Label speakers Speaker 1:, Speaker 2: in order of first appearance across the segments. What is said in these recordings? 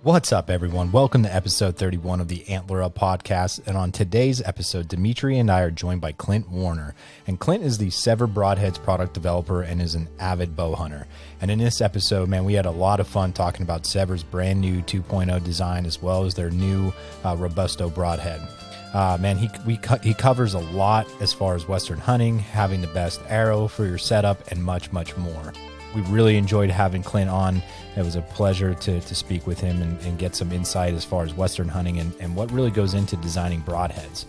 Speaker 1: What's up, everyone? Welcome to episode 31 of the Antler Up Podcast. And on today's episode, Dimitri and I are joined by Clint Warner. And Clint is the SEVR Broadheads product developer and is an avid bow hunter. And in this episode, man, we had a lot of fun talking about SEVR's brand new 2.0 design as well as their new Robusto broadhead. Man, he covers a lot as far as Western hunting, having the best arrow for your setup, and much, much more. We really enjoyed having Clint on. It was a pleasure to speak with him and get some insight as far as Western hunting and what really goes into designing broadheads.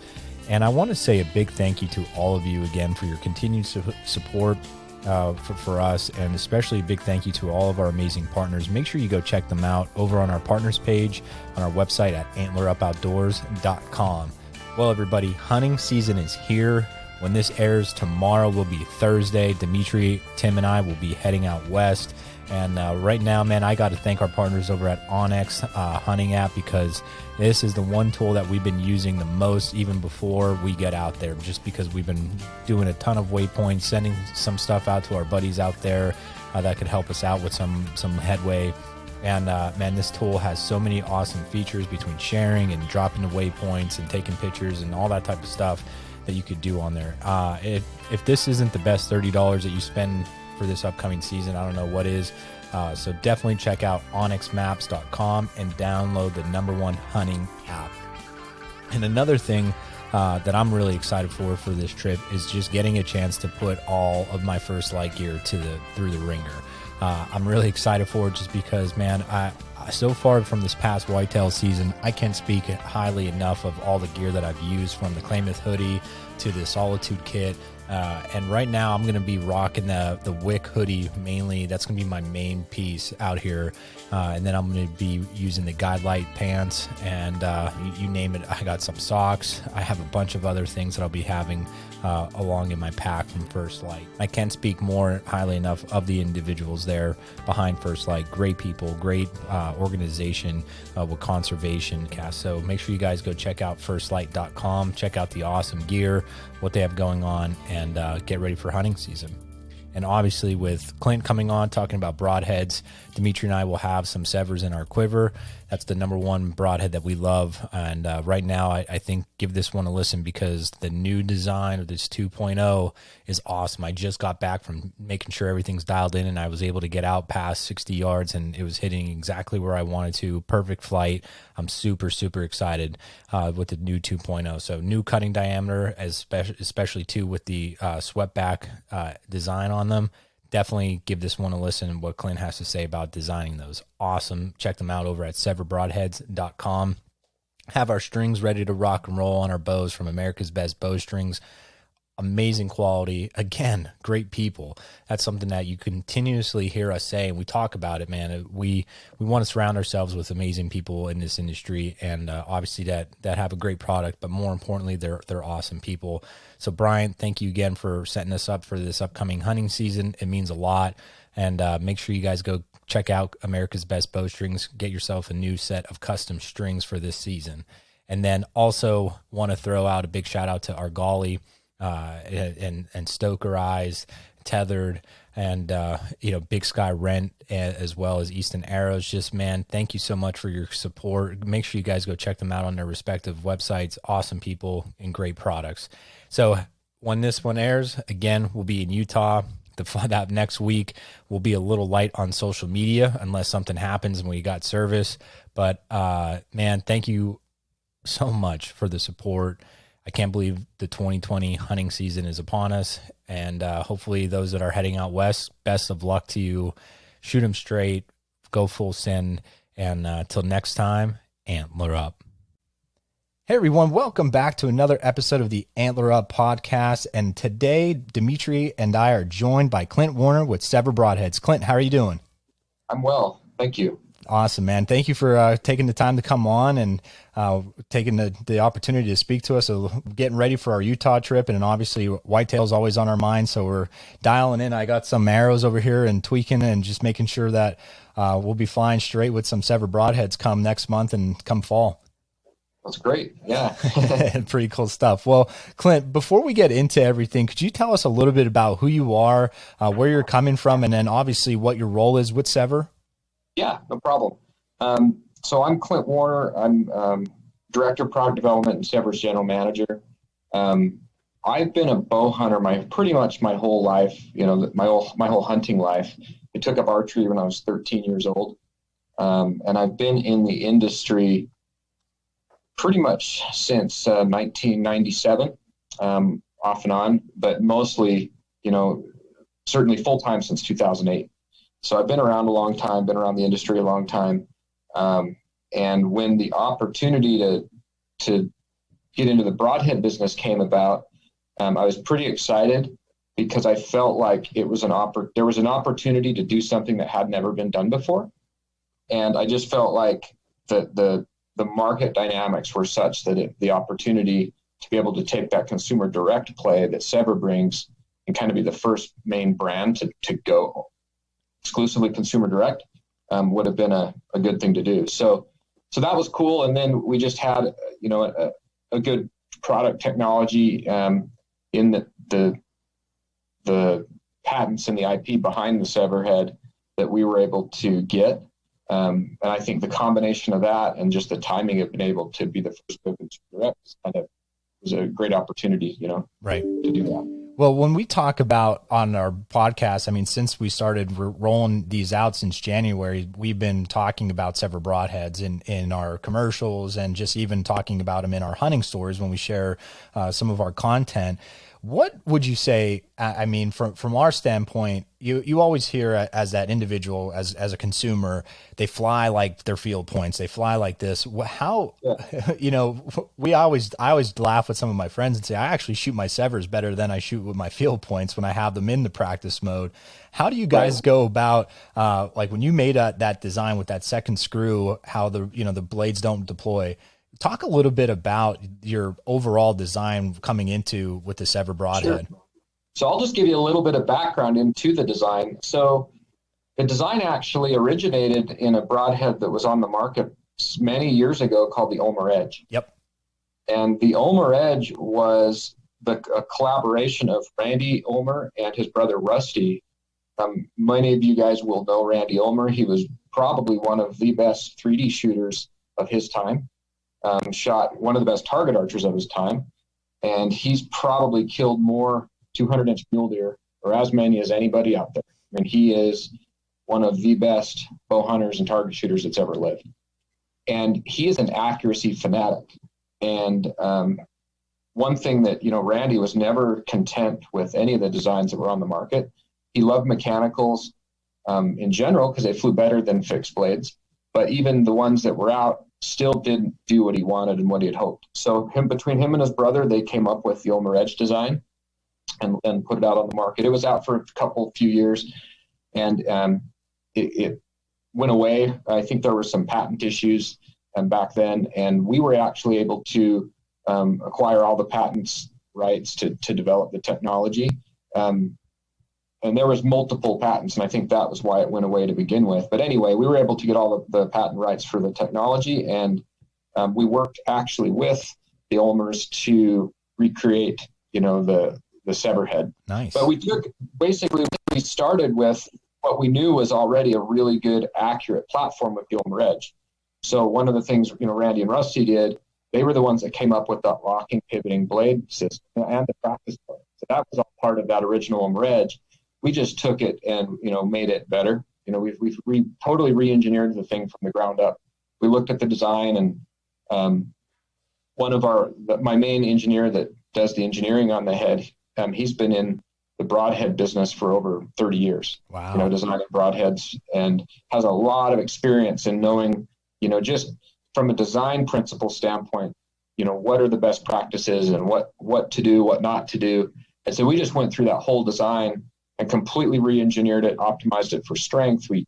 Speaker 1: And I want to say a big thank you to all of you again for your continued support for us, and especially a big thank you to all of our amazing partners. Make sure you go check them out over on our partners page on our website at antlerupoutdoors.com. Well, everybody, hunting season is here. When this airs tomorrow will be Thursday. Dimitri, Tim, and I will be heading out west. And right now, man, I got to thank our partners over at onX Hunting app, because this is the one tool that we've been using the most even before we get out there, just because we've been doing a ton of waypoints, sending some stuff out to our buddies out there that could help us out with some headway. And man, this tool has so many awesome features between sharing and dropping the waypoints and taking pictures and all that type of stuff that you could do on there. If this isn't the best $30 that you spend for this upcoming season, I don't know what is. So definitely check out onxmaps.com and download the #1 hunting app. And another thing that I'm really excited for this trip is just getting a chance to put all of my First Light gear through the ringer. I'm really excited for it just because, man, so far from this past whitetail season, I can't speak highly enough of all the gear that I've used, from the Klamath hoodie to the Solitude kit. And right now I'm going to be rocking the Wick hoodie mainly. That's going to be my main piece out here. And then I'm going to be using the Guide Light pants and you name it. I got some socks. I have a bunch of other things that I'll be having along in my pack from First Light. I can't speak more highly enough of the individuals there behind First Light. Great people, great organization with conservation cast. So make sure you guys go check out firstlight.com, check out the awesome gear, what they have going on, and get ready for hunting season. And obviously with Clint coming on talking about broadheads, Dimitri and I will have some SEVRs in our quiver. That's the #1 broadhead that we love. And right now, I think give this one a listen, because the new design of this 2.0 is awesome. I just got back from making sure everything's dialed in, and I was able to get out past 60 yards, and it was hitting exactly where I wanted to. Perfect flight. I'm super, super excited with the new 2.0. So new cutting diameter, especially too with the swept back design on them. Definitely give this one a listen and what Clint has to say about designing those. Awesome. Check them out over at SEVRBroadheads.com. Have our strings ready to rock and roll on our bows from America's Best Bowstrings. Amazing quality. Again, great people. That's something that you continuously hear us say, and we talk about it, man. We want to surround ourselves with amazing people in this industry, and obviously that have a great product, but more importantly, they're awesome people. So Brian, thank you again for setting us up for this upcoming hunting season. It means a lot. And make sure you guys go check out America's Best Bowstrings. Get yourself a new set of custom strings for this season. And then also want to throw out a big shout out to Argali, and Stoker Eyes, Tethered, and Big Sky Rent, as well as Easton Arrows. Just, man, thank you so much for your support. Make sure you guys go check them out on their respective websites. Awesome people and great products. So when this one airs, again, we'll be in Utah. That next week will be a little light on social media unless something happens and we got service. But man, thank you so much for the support. I can't believe the 2020 hunting season is upon us, and hopefully those that are heading out west, best of luck to you. Shoot them straight, go full send, and till next time, Antler Up. Hey everyone, welcome back to another episode of the Antler Up Podcast, and today Dimitri and I are joined by Clint Warner with SEVR Broadheads. Clint, how are you doing?
Speaker 2: I'm well, thank you.
Speaker 1: Awesome, man. Thank you for taking the time to come on and taking the opportunity to speak to us. So getting ready for our Utah trip, and obviously whitetail is always on our mind. So we're dialing in. I got some arrows over here and tweaking and just making sure that we'll be flying straight with some SEVR Broadheads come next month and come fall.
Speaker 2: That's great. Yeah.
Speaker 1: Pretty cool stuff. Well, Clint, before we get into everything, could you tell us a little bit about who you are, where you're coming from, and then obviously what your role is with SEVR?
Speaker 2: Yeah, no problem. So I'm Clint Warner. I'm Director of Product Development and SEVR's General Manager. I've been a bow hunter pretty much my whole life, my whole hunting life. I took up archery when I was 13 years old. And I've been in the industry pretty much since 1997, off and on, but mostly, certainly full-time since 2008. So I've been around a long time, been around the industry a long time. And when the opportunity to get into the broadhead business came about, I was pretty excited because I felt like there was an opportunity to do something that had never been done before. And I just felt like the market dynamics were such that the opportunity to be able to take that consumer direct play that SEVR brings and kind of be the first main brand to go exclusively consumer direct would have been a good thing to do. So that was cool. And then we just had, a good product technology in the patents and the IP behind the SEVR head that we were able to get. And I think the combination of that and just the timing of being able to be the first consumer direct was a great opportunity,
Speaker 1: right,
Speaker 2: to do that.
Speaker 1: Well, when we talk about on our podcast, I mean, since we started rolling these out since January, we've been talking about SEVR Broadheads in our commercials and just even talking about them in our hunting stores when we share some of our content. What would you say, I mean, from our standpoint, you always hear as that individual, as a consumer, they fly like their field points. They fly like this. How, yeah. I always laugh with some of my friends and say, I actually shoot my SEVRs better than I shoot with my field points when I have them in the practice mode. How do you guys go about, like when you made that design with that second screw, how the blades don't deploy? Talk a little bit about your overall design coming into with the SEVR Broadhead.
Speaker 2: Sure. So I'll just give you a little bit of background into the design. So the design actually originated in a broadhead that was on the market many years ago called the Ulmer Edge.
Speaker 1: Yep.
Speaker 2: And the Ulmer Edge was a collaboration of Randy Ulmer and his brother Rusty. Many of you guys will know Randy Ulmer. He was probably one of the best 3D shooters of his time. Shot one of the best target archers of his time, and he's probably killed more 200-inch mule deer or as many as anybody out there. I mean, he is one of the best bow hunters and target shooters that's ever lived. And he is an accuracy fanatic. And one thing that, Randy was never content with any of the designs that were on the market. He loved mechanicals in general because they flew better than fixed blades. But even the ones that were out still didn't do what he wanted and what he had hoped. So between him and his brother, they came up with the Ulmer Edge design and put it out on the market. It was out for a few years, and it went away. I think there were some patent issues back then, and we were actually able to acquire all the patents rights to develop the technology. And there was multiple patents, and I think that was why it went away to begin with. But anyway, we were able to get all of the patent rights for the technology, and we worked actually with the Ulmers to recreate, the SEVR head.
Speaker 1: Nice.
Speaker 2: But we started with what we knew was already a really good, accurate platform with the Ulmer Edge. So one of the things, Randy and Rusty did, they were the ones that came up with the locking, pivoting blade system and the practice blade. So that was all part of that original Ulmer Edge. We just took it and, made it better. We've totally re-engineered the thing from the ground up. We looked at the design, and my main engineer that does the engineering on the head, he's been in the broadhead business for over 30 years.
Speaker 1: Wow.
Speaker 2: Designing broadheads, and has a lot of experience in knowing, just from a design principle standpoint, what are the best practices and what to do, what not to do. And so we just went through that whole design and completely re-engineered it, optimized it for strength. We,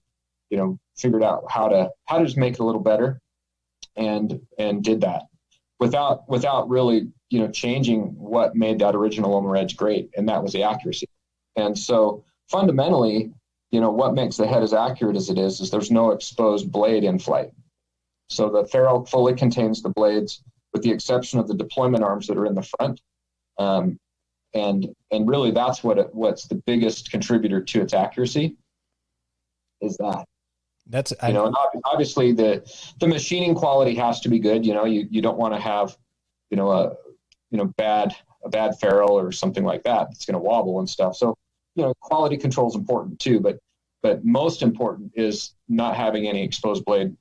Speaker 2: figured out how to just make it a little better, and did that without really, changing what made that original Ulmer Edge great, and that was the accuracy. And so fundamentally, what makes the head as accurate as it is there's no exposed blade in flight. So the ferrule fully contains the blades, with the exception of the deployment arms that are in the front. And really what's the biggest contributor to its accuracy is that. And obviously the machining quality has to be good. You don't want to have, a bad ferrule or something like that. It's going to wobble and stuff. So, quality control is important too, but most important is not having any exposed blade,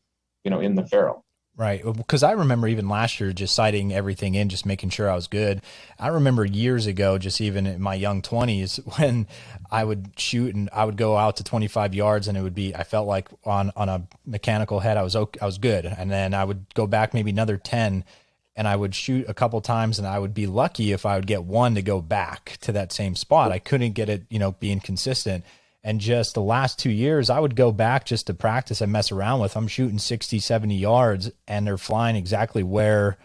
Speaker 2: in the ferrule.
Speaker 1: Right. Because I remember even last year just sighting everything in, just making sure I was good. I remember years ago, just even in my young 20s, when I would shoot and I would go out to 25 yards and I felt like on a mechanical head, I was good. And then I would go back maybe another 10 and I would shoot a couple times and I would be lucky if I would get one to go back to that same spot. I couldn't get it, being consistent. And just the last 2 years, I would go back just to practice and mess around with. I'm shooting 60, 70 yards and they're flying exactly where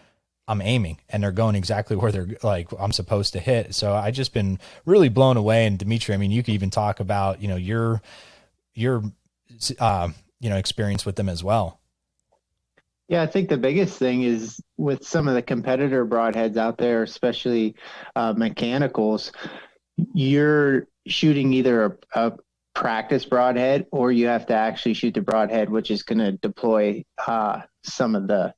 Speaker 1: I'm aiming and they're going exactly where they're like, I'm supposed to hit. So I just been really blown away. And Dimitri, I mean, you could even talk about, your experience with them as well.
Speaker 3: Yeah, I think the biggest thing is with some of the competitor broadheads out there, especially mechanicals, you're shooting either a practice broadhead or you have to actually shoot the broadhead, which is going to deploy some of the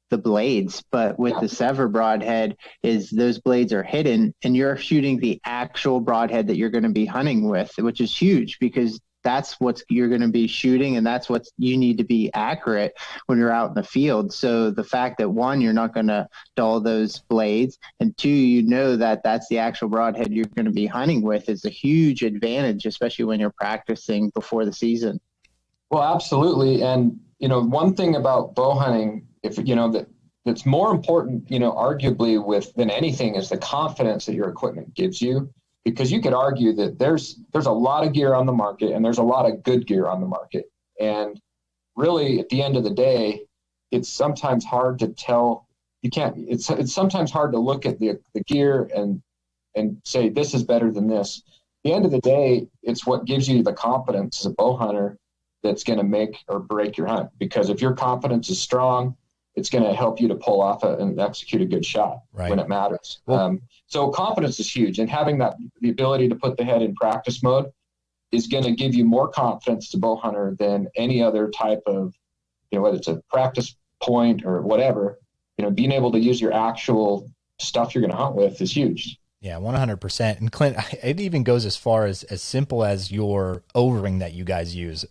Speaker 3: blades. But with the SEVR broadhead is those blades are hidden and you're shooting the actual broadhead that you're going to be hunting with, which is huge because that's what you're going to be shooting and that's what you need to be accurate when you're out in the field. So the fact that one, you're not going to dull those blades, and two, that that's the actual broadhead you're going to be hunting with is a huge advantage, especially when you're practicing before the season.
Speaker 2: Well, absolutely. And, one thing about bow hunting, that's more important, arguably than anything is the confidence that your equipment gives you. Because you could argue that there's a lot of gear on the market and there's a lot of good gear on the market. And really at the end of the day, it's sometimes hard to tell. It's sometimes hard to look at the gear and say, this is better than this. At the end of the day, it's what gives you the confidence as a bow hunter that's going to make or break your hunt. Because if your confidence is strong, it's going to help you to pull off and execute a good shot when it matters. Well, so confidence is huge, and having the ability to put the head in practice mode is going to give you more confidence to bow hunter than any other type of, whether it's a practice point or whatever, being able to use your actual stuff you're going to hunt with is huge.
Speaker 1: Yeah, 100%. And Clint, it even goes as far as simple as your O-ring that you guys use.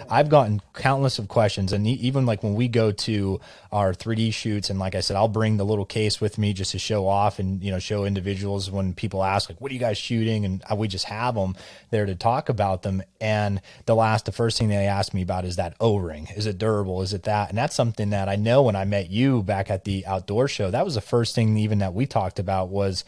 Speaker 1: I've gotten countless of questions, and even like when we go to our 3D shoots, and like I said, I'll bring the little case with me just to show off and, show individuals when people ask, like, what are you guys shooting? And we just have them there to talk about them. And the first thing they ask me about is that O-ring. Is it durable? Is it that? And that's something that I know when I met you back at the outdoor show, that was the first thing even that we talked about was,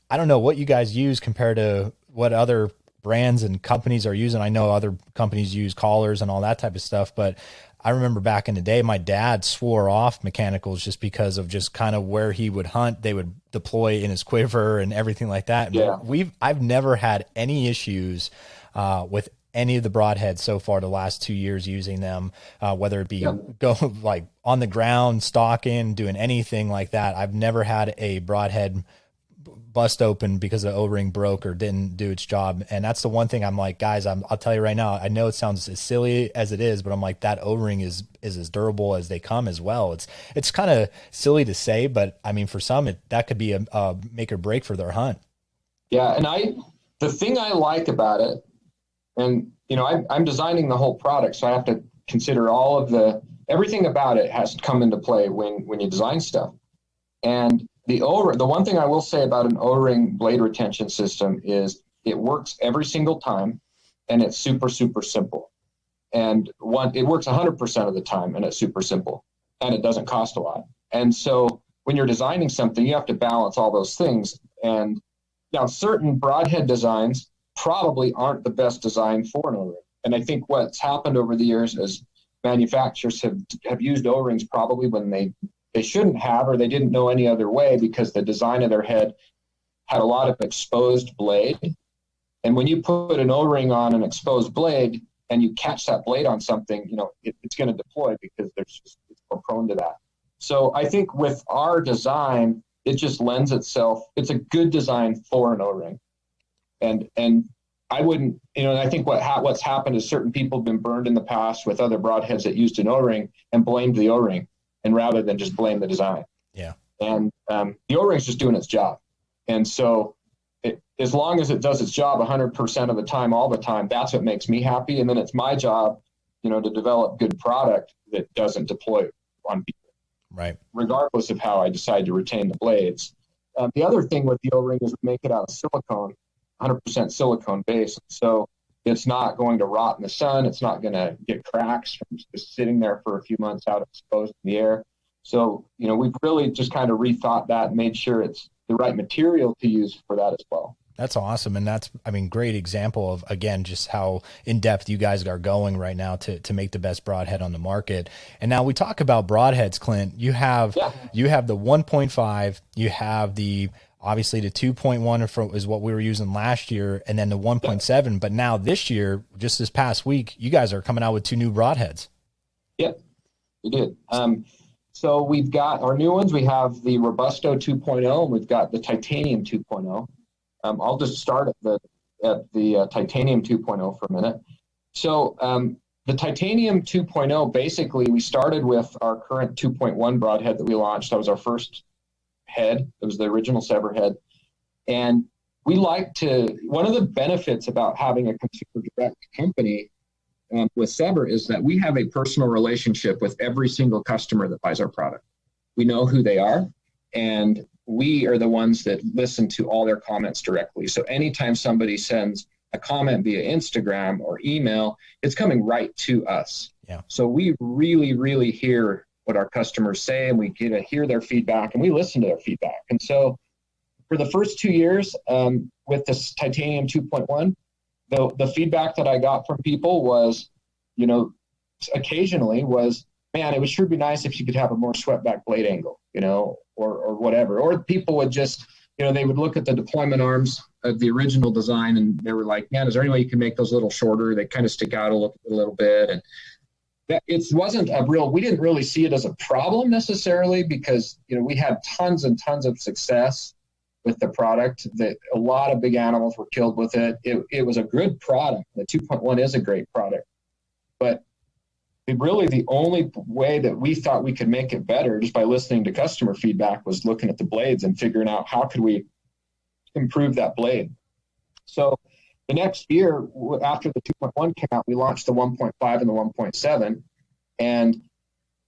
Speaker 1: I don't know what you guys use compared to what other brands and companies are using. I know other companies use collars and all that type of stuff, but I remember back in the day, my dad swore off mechanicals just because of just kind of where he would hunt. They would deploy in his quiver and everything like that.
Speaker 2: Yeah.
Speaker 1: I've never had any issues with any of the broadheads so far the last 2 years using them, whether it be go like on the ground, stalking, doing anything like that. I've never had a broadhead bust open because the O-ring broke or didn't do its job. And that's the one thing I'm like, guys, I'll tell you right now, I know it sounds as silly as it is, but I'm like, that O-ring is as durable as they come as well. It's kind of silly to say, but I mean, for some, that could be a make or break for their hunt.
Speaker 2: Yeah. And the thing I like about it, and, I'm designing the whole product, so I have to consider everything about it has to come into play when you design stuff. And the one thing I will say about an O-ring blade retention system is it works every single time, and it's super, super simple. And it works 100% of the time, and it's super simple, and it doesn't cost a lot. And so when you're designing something, you have to balance all those things. And now certain broadhead designs probably aren't the best design for an O-ring. And I think what's happened over the years is manufacturers have used O-rings probably when they shouldn't have, or they didn't know any other way because the design of their head had a lot of exposed blade. And when you put an O-ring on an exposed blade and you catch that blade on something, it's going to deploy because it's more prone to that. So I think with our design, it just lends itself. It's a good design for an O-ring. And I wouldn't, and I think what's happened is certain people have been burned in the past with other broadheads that used an O-ring and blamed the O-ring, and rather than just blame the design.
Speaker 1: Yeah.
Speaker 2: And the O-ring's just doing its job. And so as long as it does its job 100% of the time, all the time, that's what makes me happy. And then it's my job, to develop good product that doesn't deploy on people.
Speaker 1: Right.
Speaker 2: Regardless of how I decide to retain the blades. The other thing with the O-ring is we make it out of silicone, 100% silicone base. So it's not going to rot in the sun. It's not going to get cracks from just sitting there for a few months out exposed in the air. So, we've really just kind of rethought that and made sure it's the right material to use for that as well.
Speaker 1: That's awesome. And that's, great example of, again, just how in depth you guys are going right now to make the best broadhead on the market. And now we talk about broadheads, Clint. You have the 1.5, you have obviously the 2.1 is what we were using last year, and then the 1.7. But now this year, just this past week, you guys are coming out with 2 new broadheads.
Speaker 2: Yep, we did. So we've got our new ones. We have the Robusto 2.0, and we've got the Titanium 2.0. I'll just start at the Titanium 2.0 for a minute. So the Titanium 2.0, basically, we started with our current 2.1 broadhead that we launched. That was our first head. It was the original SEVR head. And we one of the benefits about having a consumer direct company with SEVR is that we have a personal relationship with every single customer that buys our product. We know who they are, and we are the ones that listen to all their comments directly. So anytime somebody sends a comment via Instagram or email, it's coming right to us.
Speaker 1: Yeah. So
Speaker 2: we really, really hear what our customers say, and we get to hear their feedback, and we listen to their feedback. And so for the first 2 years with this Titanium 2.1, the feedback that I got from people was, occasionally was, man, it would sure be nice if you could have a more swept back blade angle, or whatever. Or people would just, they would look at the deployment arms of the original design, and they were like, man, is there any way you can make those a little shorter? They kind of stick out a little bit. And that we didn't really see it as a problem necessarily, because, we had tons and tons of success with the product. That a lot of big animals were killed with it. It was a good product. The 2.1 is a great product, but the only way that we thought we could make it better, just by listening to customer feedback, was looking at the blades and figuring out how could we improve that blade. So the next year, after the 2.1 came out, we launched the 1.5 and the 1.7. And,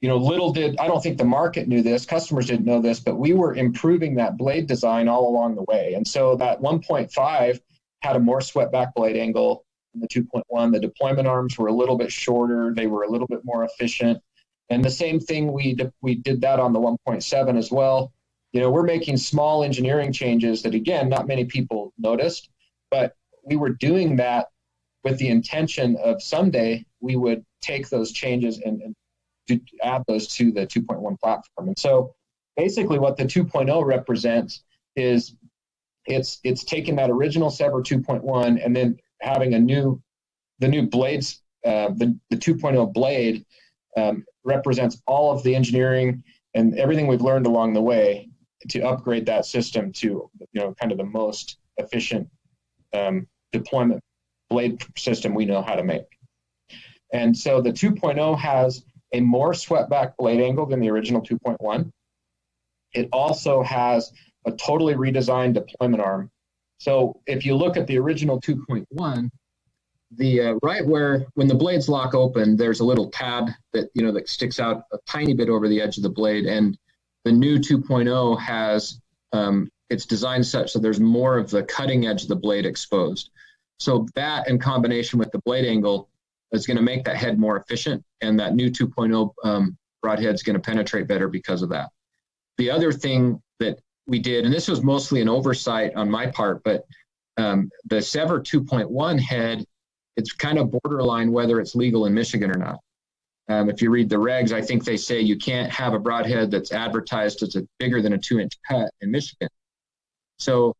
Speaker 2: I don't think the market knew this, customers didn't know this, but we were improving that blade design all along the way. And so that 1.5 had a more swept back blade angle than the 2.1. The deployment arms were a little bit shorter. They were a little bit more efficient. And the same thing, we did that on the 1.7 as well. We're making small engineering changes that, again, not many people noticed, but we were doing that with the intention of someday we would take those changes and add those to the 2.1 platform. And so basically what the 2.0 represents is it's taking that original SEVR 2.1 and then having the new blades, the 2.0 blade represents all of the engineering and everything we've learned along the way to upgrade that system to, kind of the most efficient deployment blade system we know how to make. And so the 2.0 has a more swept back blade angle than the original 2.1. It also has a totally redesigned deployment arm. So if you look at the original 2.1, right where, when the blades lock open, there's a little tab that, that sticks out a tiny bit over the edge of the blade. And the new 2.0 has, it's designed such that there's more of the cutting edge of the blade exposed. So that, in combination with the blade angle, is going to make that head more efficient, and that new 2.0 broadhead is going to penetrate better because of that. The other thing that we did, and this was mostly an oversight on my part, but the SEVR 2.1 head, it's kind of borderline whether it's legal in Michigan or not. If you read the regs, I think they say you can't have a broadhead that's advertised as bigger than a 2-inch cut in Michigan. So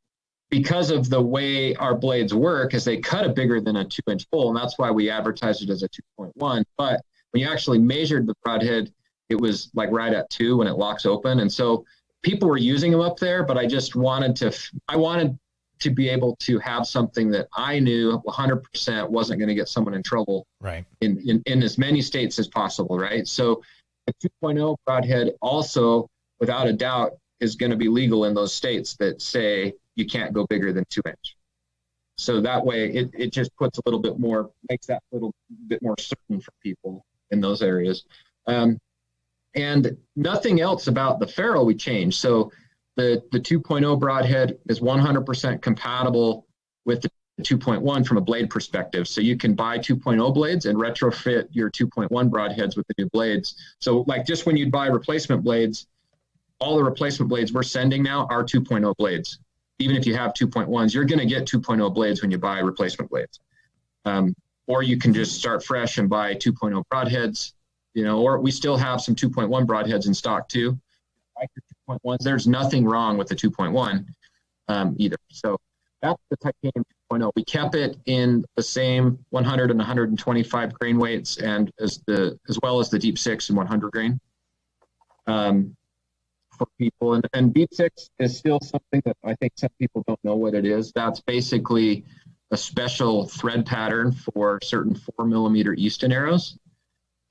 Speaker 2: because of the way our blades work, is they cut a bigger than a 2-inch hole, and that's why we advertised it as a 2.1. But when you actually measured the broadhead, it was like right at 2 when it locks open. And so people were using them up there, but I just wanted to be able to have something that I knew 100% wasn't going to get someone in trouble
Speaker 1: right,
Speaker 2: in as many states as possible, right? So the 2.0 broadhead also, without a doubt, is going to be legal in those states that say you can't go bigger than 2 inch. So that way it just puts a little bit more, makes that a little bit more certain for people in those areas. And nothing else about the ferrule we changed. So the 2.0 broadhead is 100% compatible with the 2.1 from a blade perspective. So you can buy 2.0 blades and retrofit your 2.1 broadheads with the new blades. So like just when you buy replacement blades, all the replacement blades we're sending now are 2.0 blades. Even if you have 2.1s, you're going to get 2.0 blades when you buy replacement blades. Or you can just start fresh and buy 2.0 broadheads, or we still have some 2.1 broadheads in stock too. Like the 2.1s, there's nothing wrong with the 2.1 either. So that's the titanium 2.0. We kept it in the same 100 and 125 grain weights, and as well as the deep 6 and 100 grain. For people, and deep 6 is still something that I think some people don't know what it is. That's basically a special thread pattern for certain 4mm Easton arrows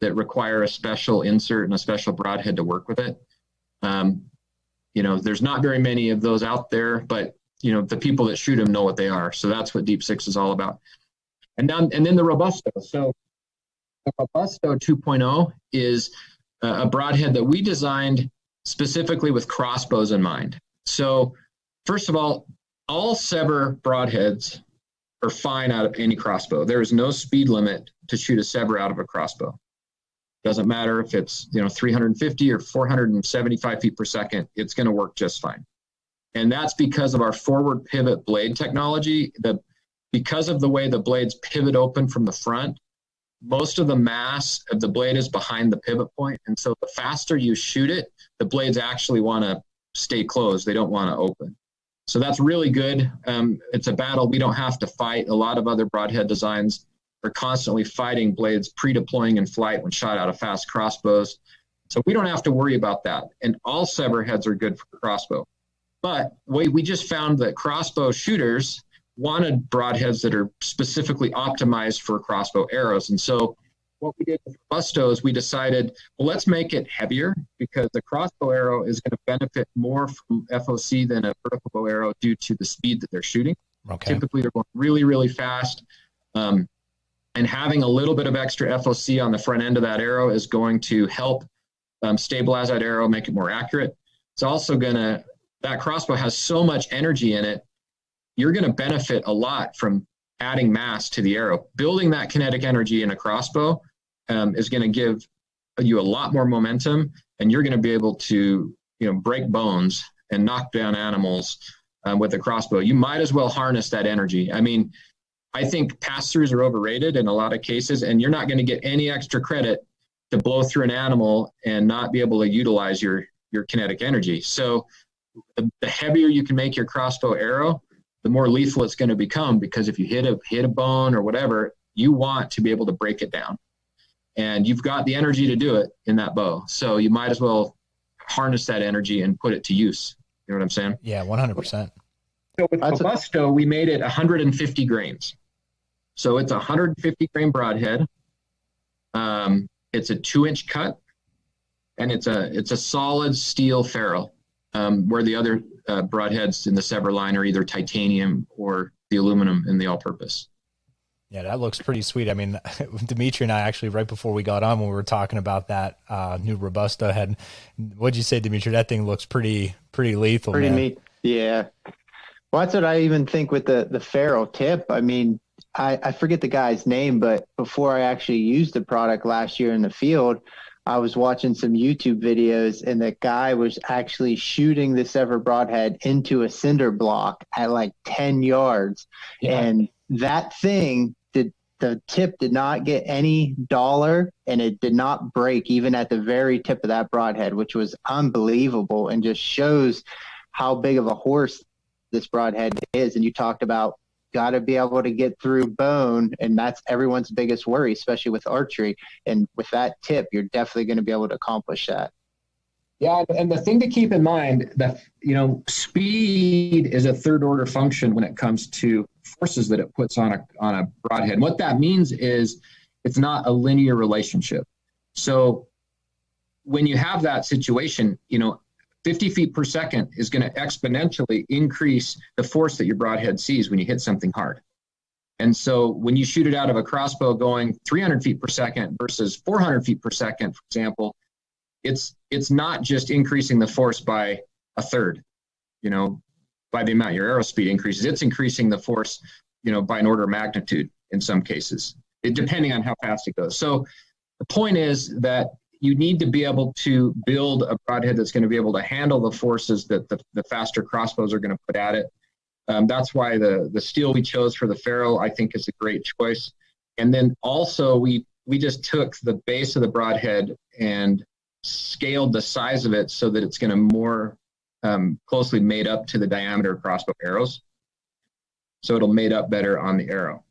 Speaker 2: that require a special insert and a special broadhead to work with it. There's not very many of those out there, but the people that shoot them know what they are. So that's what deep 6 is all about. And then the Robusto. So the Robusto 2.0 is a broadhead that we designed specifically with crossbows in mind. So first of all SEVR broadheads are fine out of any crossbow. There is no speed limit to shoot a SEVR out of a crossbow. Doesn't matter if it's 350 or 475 feet per second, it's going to work just fine. And that's because of our forward pivot blade technology. Because of the way the blades pivot open from the front, most of the mass of the blade is behind the pivot point. And so the faster you shoot it, the blades actually want to stay closed. They don't want to open. So that's really good. It's a battle we don't have to fight. A lot of other broadhead designs are constantly fighting blades pre-deploying in flight when shot out of fast crossbows. So we don't have to worry about that. And all SEVR heads are good for crossbow. But we just found that crossbow shooters wanted broadheads that are specifically optimized for crossbow arrows. And so what we did with Robusto is we decided, well, let's make it heavier because the crossbow arrow is going to benefit more from FOC than a vertical bow arrow due to the speed that they're shooting.
Speaker 1: Okay.
Speaker 2: Typically, they're going really, really fast. And having a little bit of extra FOC on the front end of that arrow is going to help stabilize that arrow, make it more accurate. It's also that crossbow has so much energy in it, you're going to benefit a lot from adding mass to the arrow. Building that kinetic energy in a crossbow is going to give you a lot more momentum, and you're going to be able to, break bones and knock down animals with a crossbow. You might as well harness that energy. I mean, I think pass-throughs are overrated in a lot of cases, and you're not going to get any extra credit to blow through an animal and not be able to utilize your kinetic energy. So the heavier you can make your crossbow arrow, the more lethal it's going to become, because if you hit a bone or whatever, you want to be able to break it down. And you've got the energy to do it in that bow. So you might as well harness that energy and put it to use. You know what I'm saying?
Speaker 1: Yeah, 100%.
Speaker 2: So with Robusto, we made it 150 grains. So it's a 150 grain broadhead. It's a 2-inch cut, and it's a solid steel ferrule, where the other broadheads in the SEVR line are either titanium or the aluminum in the all-purpose.
Speaker 1: Yeah, that looks pretty sweet. I mean, Dimitri and I actually, right before we got on, when we were talking about that new Robusto head, what'd you say, Dimitri? That thing looks pretty lethal.
Speaker 3: Pretty
Speaker 1: man.
Speaker 3: neat. Yeah. Well, that's what I even think with the ferrule tip. I mean, I forget the guy's name, but before I actually used the product last year in the field, I was watching some YouTube videos, and the guy was actually shooting the SEVR broadhead into a cinder block at like 10 yards. Yeah. And that thing, the tip did not get any dollar, and it did not break even at the very tip of that broadhead, which was unbelievable and just shows how big of a horse this broadhead is. And you talked about got to be able to get through bone, and that's everyone's biggest worry, especially with archery. And with that tip, you're definitely going to be able to accomplish that.
Speaker 2: Yeah, and the thing to keep in mind that, speed is a third order function when it comes to forces that it puts on a broadhead. And what that means is it's not a linear relationship. So when you have that situation, 50 feet per second is going to exponentially increase the force that your broadhead sees when you hit something hard. And so when you shoot it out of a crossbow going 300 feet per second versus 400 feet per second, for example, it's not just increasing the force by a third, by the amount your arrow speed increases. It's increasing the force, by an order of magnitude in some cases, depending on how fast it goes. So the point is that you need to be able to build a broadhead that's going to be able to handle the forces that the faster crossbows are going to put at it. That's why the steel we chose for the ferrule, I think, is a great choice. And then also we just took the base of the broadhead and scaled the size of it so that it's going to more closely mate up to the diameter of crossbow arrows. So it'll mate up better on the arrow.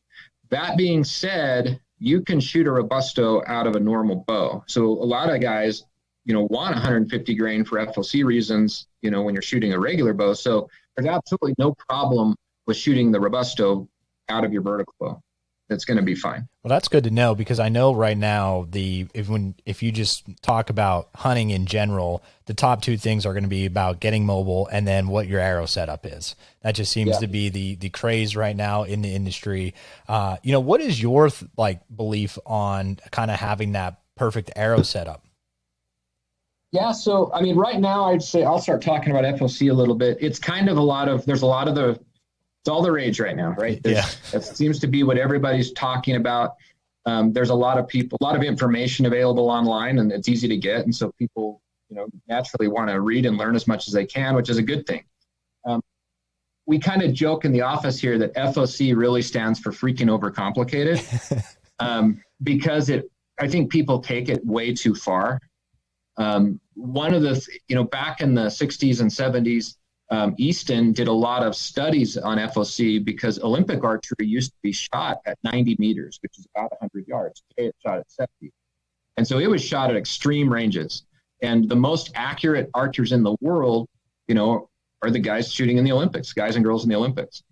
Speaker 2: That being said, you can shoot a Robusto out of a normal bow. So a lot of guys, want 150 grain for FOC reasons, when you're shooting a regular bow. So there's absolutely no problem with shooting the Robusto out of your vertical bow. That's going to be fine.
Speaker 1: Well, that's good to know, because I know right now if you just talk about hunting in general, the top two things are going to be about getting mobile and then what your arrow setup is. That just seems to be the craze right now in the industry. What is your belief on kind of having that perfect arrow setup?
Speaker 2: Yeah. So, right now I'd say I'll start talking about FOC a little bit. It's kind of it's all the rage right now, right? It seems to be what everybody's talking about. There's a lot of information available online, and it's easy to get. And so people, naturally want to read and learn as much as they can, which is a good thing. We kind of joke in the office here that FOC really stands for freaking overcomplicated, because I think people take it way too far. One of the, back in the 60s and 70s, Easton did a lot of studies on FOC because Olympic archery used to be shot at 90 meters, which is about 100 yards. Today it's shot at 70. And so it was shot at extreme ranges. And the most accurate archers in the world, are the guys shooting in the Olympics, guys and girls in the Olympics.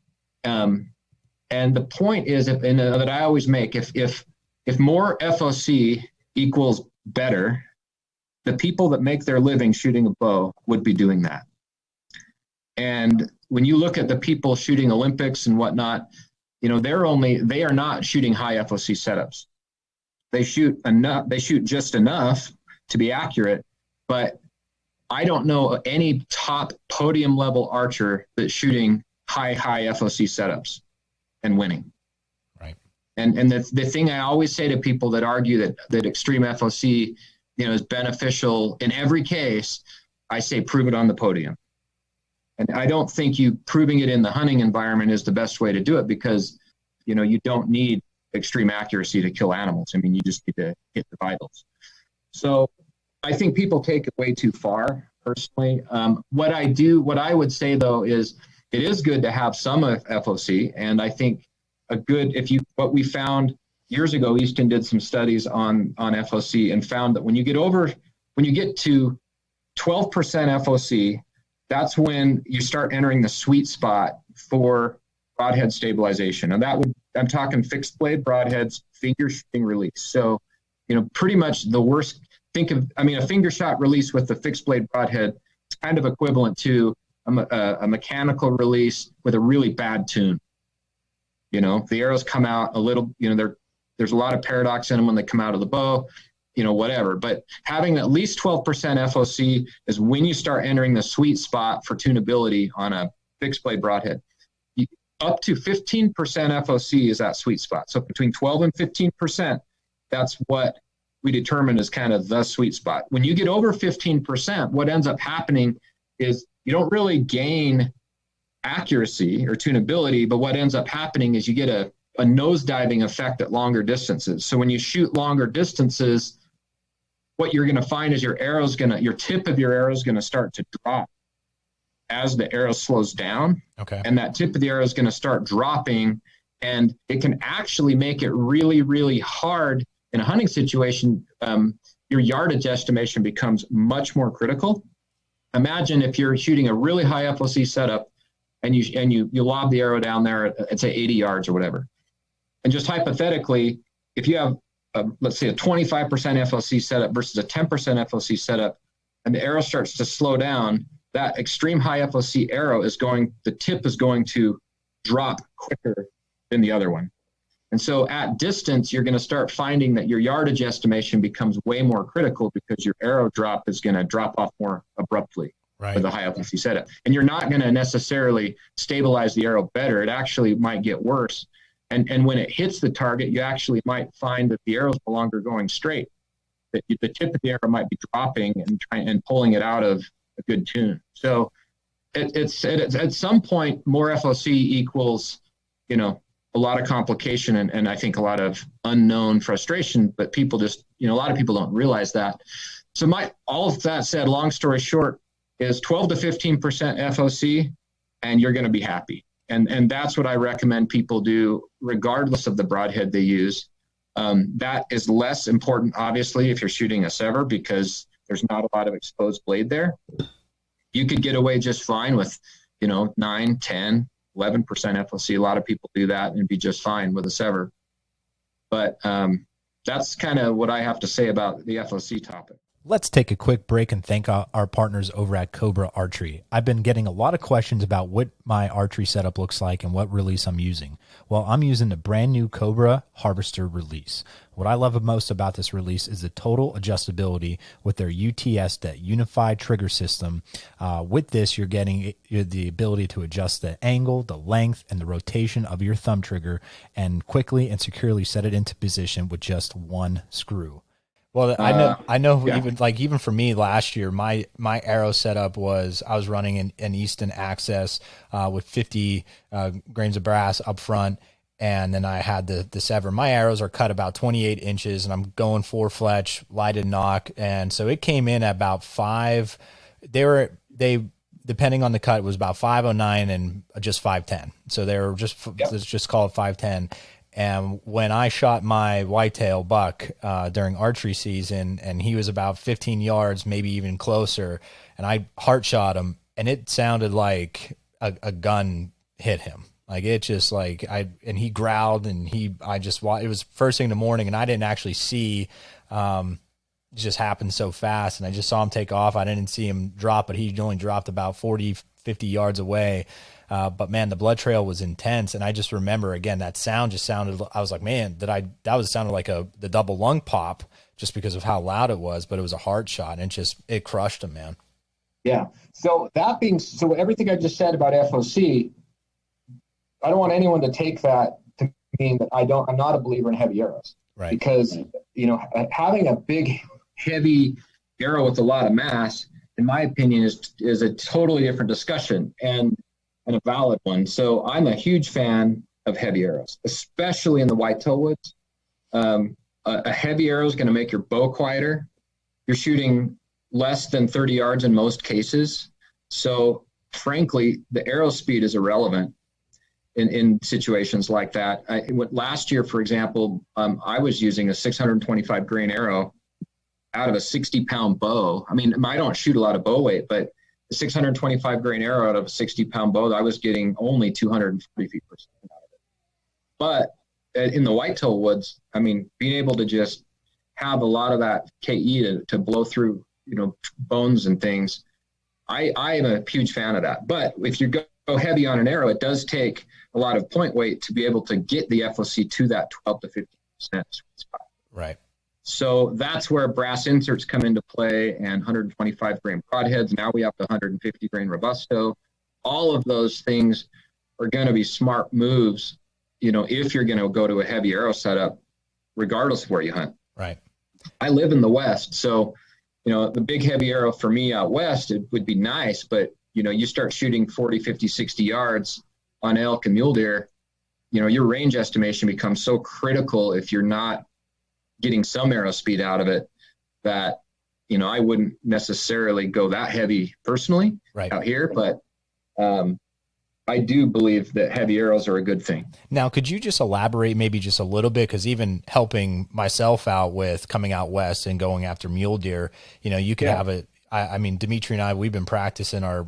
Speaker 2: And the point is, that I always make, if more FOC equals better, the people that make their living shooting a bow would be doing that. And when you look at the people shooting Olympics and whatnot, they are not shooting high FOC setups. They shoot just enough to be accurate, but I don't know any top podium level archer that's shooting high FOC setups and winning.
Speaker 1: Right.
Speaker 2: And the thing I always say to people that argue that extreme FOC, is beneficial in every case, I say, prove it on the podium. And I don't think proving it in the hunting environment is the best way to do it, because, you don't need extreme accuracy to kill animals. You just need to hit the vitals. So I think people take it way too far, personally. What I would say, though, is it is good to have some FOC. And I think what we found years ago, Easton did some studies on FOC and found that when you get to 12% FOC, that's when you start entering the sweet spot for broadhead stabilization. And I'm talking fixed blade broadheads, finger shooting release. So, pretty much the worst, a finger shot release with the fixed blade broadhead, it's kind of equivalent to a mechanical release with a really bad tune. The arrows come out a little, there's a lot of paradox in them when they come out of the bow. Whatever. But having at least 12% FOC is when you start entering the sweet spot for tunability on a fixed blade broadhead. Up to 15% FOC is that sweet spot. So between 12 and 15%, that's what we determine as kind of the sweet spot. When you get over 15%, what ends up happening is you don't really gain accuracy or tunability, but what ends up happening is you get a nosediving effect at longer distances. So when you shoot longer distances, what you're going to find is your tip of your arrow is going to start to drop as the arrow slows down.
Speaker 1: Okay.
Speaker 2: And that tip of the arrow is going to start dropping, and it can actually make it really, really hard in a hunting situation your yardage estimation becomes much more critical. Imagine if you're shooting a really high FOC setup and you lob the arrow down there at say 80 yards or whatever. And just hypothetically, if you have let's say a 25% FOC setup versus a 10% FOC setup, and the arrow starts to slow down, that extreme high FOC arrow the tip is going to drop quicker than the other one. And so at distance, you're going to start finding that your yardage estimation becomes way more critical because your arrow drop is going to drop off more abruptly with a high FOC setup. And you're not going to necessarily stabilize the arrow better. It actually might get worse. And when it hits the target, you actually might find that the arrow's no longer going straight. That the tip of the arrow might be dropping and pulling it out of a good tune. So it's at some point, more FOC equals, a lot of complication and I think a lot of unknown frustration, but people just, a lot of people don't realize that. So all of that said, long story short, is 12 to 15% FOC and you're going to be happy. And that's what I recommend people do regardless of the broadhead they use. That is less important, obviously, if you're shooting a SEVR because there's not a lot of exposed blade there. You could get away just fine with, 9, 10, 11% FOC. A lot of people do that and be just fine with a SEVR. But that's kind of what I have to say about the FOC topic.
Speaker 1: Let's take a quick break and thank our partners over at Cobra Archery. I've been getting a lot of questions about what my archery setup looks like and what release I'm using. Well, I'm using the brand new Cobra Harvester release. What I love most about this release is the total adjustability with their UTS, that unified trigger system. With this, you're getting the ability to adjust the angle, the length, and the rotation of your thumb trigger and quickly and securely set it into position with just one screw. Well, I know. Yeah. Even for me last year, my arrow setup was I was running an Easton Access with 50 grains of brass up front, and then I had the SEVR. My arrows are cut about 28 inches, and I'm going 4-fletch, lighted nock, and so it came in at about 5. They depending on the cut was about 509 and just 510. So they were just call it 510. And when I shot my whitetail buck during archery season, and he was about 15 yards, maybe even closer, and I heart shot him, and it sounded like a gun hit him. Like it just and he growled, and it was first thing in the morning, and I didn't actually see, it just happened so fast, and I just saw him take off. I didn't see him drop, but he only dropped about 40, 50 yards away. But man, the blood trail was intense. And I just remember again, that sound just sounded, I was like, man, sounded like the double lung pop just because of how loud it was, but it was a hard shot and it crushed him, man.
Speaker 2: Yeah. So everything I just said about FOC, I don't want anyone to take that to mean that I'm not a believer in heavy arrows,
Speaker 1: right?
Speaker 2: Because, having a big, heavy arrow with a lot of mass, in my opinion, is a totally different discussion and a valid one. So I'm a huge fan of heavy arrows, especially in the whitetail woods. A heavy arrow is going to make your bow quieter. You're shooting less than 30 yards in most cases. So frankly, the arrow speed is irrelevant in situations like that. Last year, for example, I was using a 625 grain arrow out of a 60-pound bow. I mean, I don't shoot a lot of bow weight, but the 625 grain arrow out of a 60-pound bow, I was getting only 240 feet per second out of it. But in the whitetail woods, I mean, being able to just have a lot of that KE to blow through, bones and things, I am a huge fan of that. But if you go heavy on an arrow, it does take a lot of point weight to be able to get the FOC to that 12 to 15% sweet spot.
Speaker 1: Right.
Speaker 2: So that's where brass inserts come into play and 125 grain broadheads. Now we have the 150 grain Robusto. All of those things are going to be smart moves, if you're going to go to a heavy arrow setup, regardless of where you hunt.
Speaker 1: Right.
Speaker 2: I live in the West. So, the big heavy arrow for me out West, it would be nice, but, you start shooting 40, 50, 60 yards on elk and mule deer, your range estimation becomes so critical if you're not getting some arrow speed out of it that, I wouldn't necessarily go that heavy personally out here, but I do believe that heavy arrows are a good thing.
Speaker 1: Now, could you just elaborate maybe just a little bit? Because even helping myself out with coming out west and going after mule deer, you could have it. I mean, Dimitri and I, we've been practicing our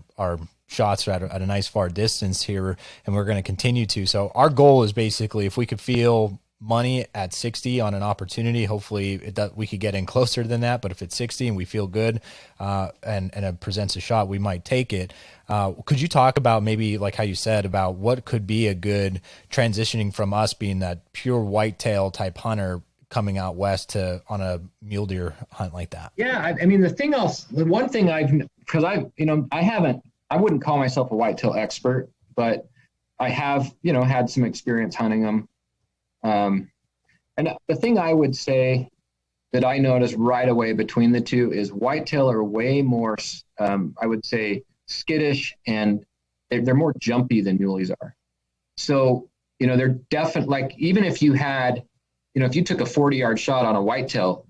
Speaker 1: shots at a nice far distance here, and we're going to continue to. So our goal is basically, if we could feel money at 60 on an opportunity, hopefully we could get in closer than that. But if it's 60 and we feel good, and it presents a shot, we might take it. Could you talk about maybe, like how you said, about what could be a good transitioning from us being that pure whitetail type hunter coming out west to on a mule deer hunt like that?
Speaker 2: Yeah. I mean, the one thing I wouldn't call myself a whitetail expert, but I have, had some experience hunting them. And the thing I would say that I noticed right away between the two is whitetail are way more, I would say, skittish, and they're more jumpy than muleys are. So, they're definitely, like, even if you had, if you took a 40-yard shot on a whitetail,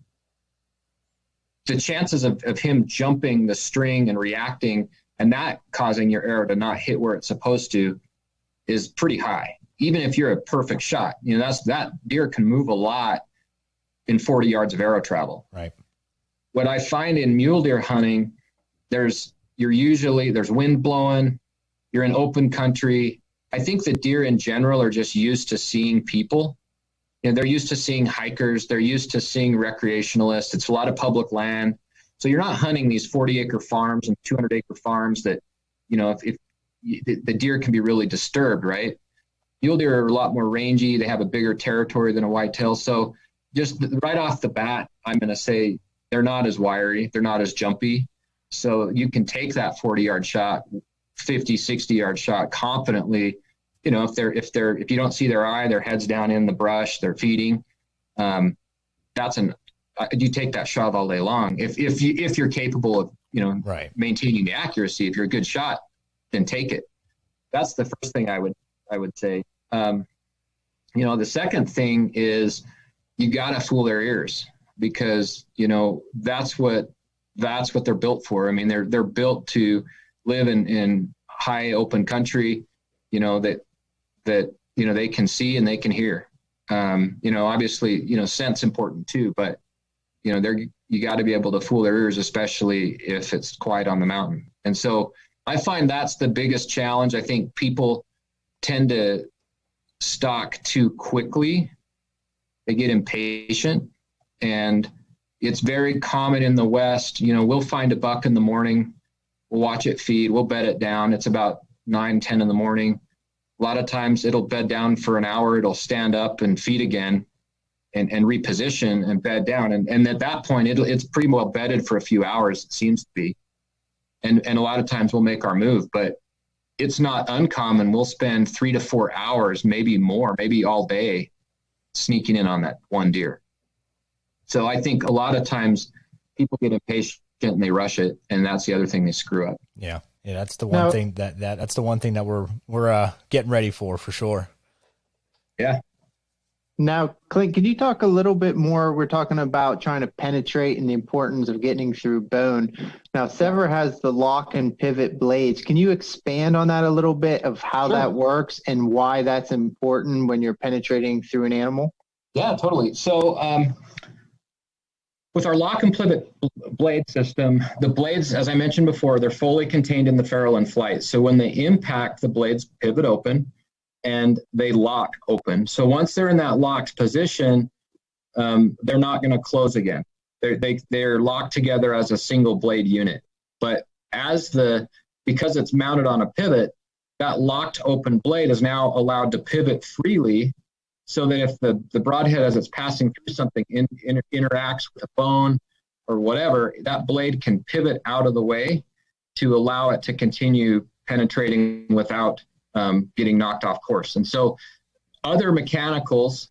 Speaker 2: the chances of him jumping the string and reacting and that causing your arrow to not hit where it's supposed to is pretty high. Even if you're a perfect shot, that deer can move a lot in 40 yards of arrow travel.
Speaker 1: Right.
Speaker 2: What I find in mule deer hunting, there's wind blowing, you're in open country. I think the deer in general are just used to seeing people. They're used to seeing hikers. They're used to seeing recreationalists. It's a lot of public land. So you're not hunting these 40-acre farms and 200-acre farms that, if the deer can be really disturbed, right? Mule deer are a lot more rangy. They have a bigger territory than a whitetail. So just right off the bat, I'm going to say they're not as wiry. They're not as jumpy. So you can take that 40-yard shot, 50, 60-yard shot confidently. If you don't see their eye, their head's down in the brush, they're feeding. You take that shot all day long. If you're capable of,
Speaker 1: right,
Speaker 2: maintaining the accuracy, if you're a good shot, then take it. That's the first thing I would say. The second thing is you got to fool their ears, because, that's what they're built for. I mean, they're built to live in high open country, that they can see and they can hear. Obviously, scent's important too, but you got to be able to fool their ears, especially if it's quiet on the mountain. And so I find that's the biggest challenge. I think people tend to stalk too quickly. They get impatient, and it's very common in the West. We'll find a buck in the morning, we'll watch it feed, we'll bed it down. It's about 9, 10 in the morning. A lot of times it'll bed down for an hour. It'll stand up and feed again and reposition and bed down. And at that point, it's pretty well bedded for a few hours, it seems to be. And a lot of times we'll make our move, but it's not uncommon. We'll spend 3 to 4 hours, maybe more, maybe all day, sneaking in on that one deer. So I think a lot of times people get impatient and they rush it, and that's the other thing they screw up.
Speaker 1: Yeah. Yeah, that's the one thing that's the one thing that we're getting ready for sure.
Speaker 2: Yeah.
Speaker 3: Now, Clint, could you talk a little bit more? We're talking about trying to penetrate and the importance of getting through bone. Now, SEVR has the lock and pivot blades. Can you expand on that a little bit of how that works and why that's important when you're penetrating through an animal?
Speaker 2: Yeah, totally. So with our lock and pivot blade system, the blades, as I mentioned before, they're fully contained in the ferrule in flight. So when they impact, the blades pivot open and they lock open. So once they're in that locked position, they're not going to close again. They're locked together as a single blade unit. But because it's mounted on a pivot, that locked open blade is now allowed to pivot freely, so that if the broadhead, as it's passing through something, interacts with a bone or whatever, that blade can pivot out of the way to allow it to continue penetrating without getting knocked off course. And so other mechanicals,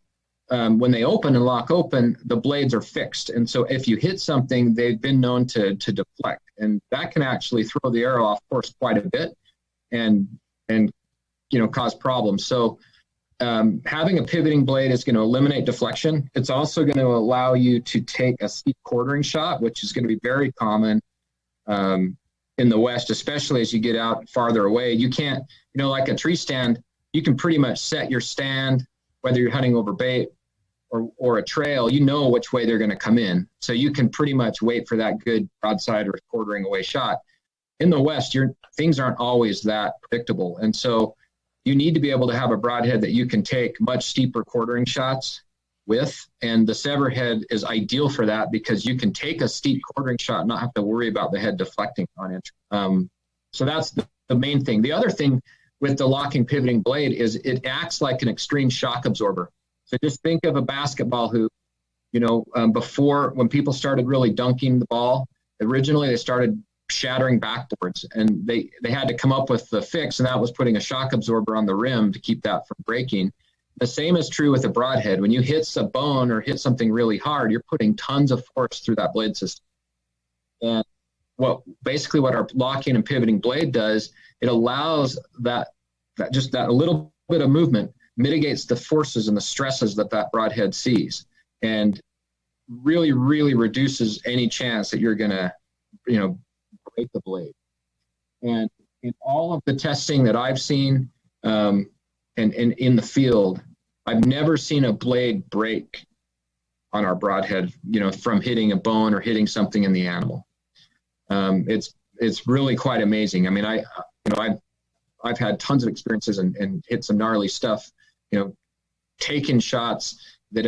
Speaker 2: when they open and lock open, the blades are fixed. And so if you hit something, they've been known to deflect. And that can actually throw the arrow off course quite a bit and cause problems. So having a pivoting blade is going to eliminate deflection. It's also going to allow you to take a steep quartering shot, which is going to be very common in the West, especially as you get out farther away. You can't, like a tree stand, you can pretty much set your stand, whether you're hunting over bait or a trail, which way they're going to come in. So you can pretty much wait for that good broadside or quartering away shot. In the West, things aren't always that predictable. And so you need to be able to have a broadhead that you can take much steeper quartering shots with. And the SEVR head is ideal for that because you can take a steep quartering shot and not have to worry about the head deflecting on it. So that's the main thing. The other thing with the locking pivoting blade is it acts like an extreme shock absorber. So just think of a basketball hoop, before, when people started really dunking the ball, originally they started shattering backboards, and they had to come up with the fix, and that was putting a shock absorber on the rim to keep that from breaking. The same is true with a broadhead. When you hit a bone or hit something really hard, you're putting tons of force through that blade system. And what our locking and pivoting blade does, it allows that a little bit of movement mitigates the forces and the stresses that broadhead sees, and really, really reduces any chance that you're going to, break the blade. And in all of the testing that I've seen, and in the field, I've never seen a blade break on our broadhead, from hitting a bone or hitting something in the animal. It's really quite amazing. I mean, I've had tons of experiences and hit some gnarly stuff, taking shots that,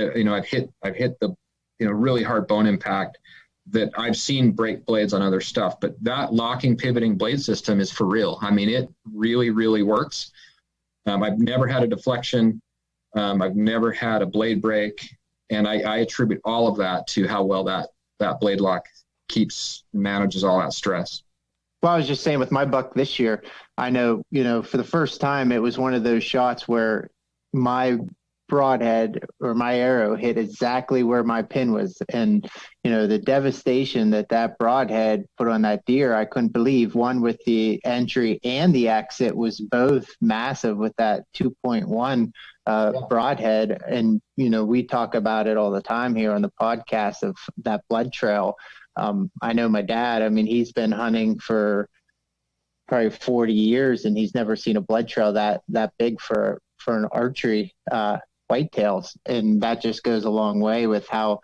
Speaker 2: I've hit the, really hard bone impact that I've seen break blades on other stuff. But that locking pivoting blade system is for real. I mean, it really, really works. I've never had a deflection. I've never had a blade break. And I attribute all of that to how well that blade lock manages all that stress.
Speaker 3: Well, I was just saying with my buck this year, I know, for the first time, it was one of those shots where my broadhead or my arrow hit exactly where my pin was. And, the devastation that broadhead put on that deer, I couldn't believe. One, with the entry and the exit, was both massive with that 2.1 broadhead. And, we talk about it all the time here on the podcast of that blood trail. I know my dad, he's been hunting for probably 40 years, and he's never seen a blood trail that big for an archery whitetails. And that just goes a long way with how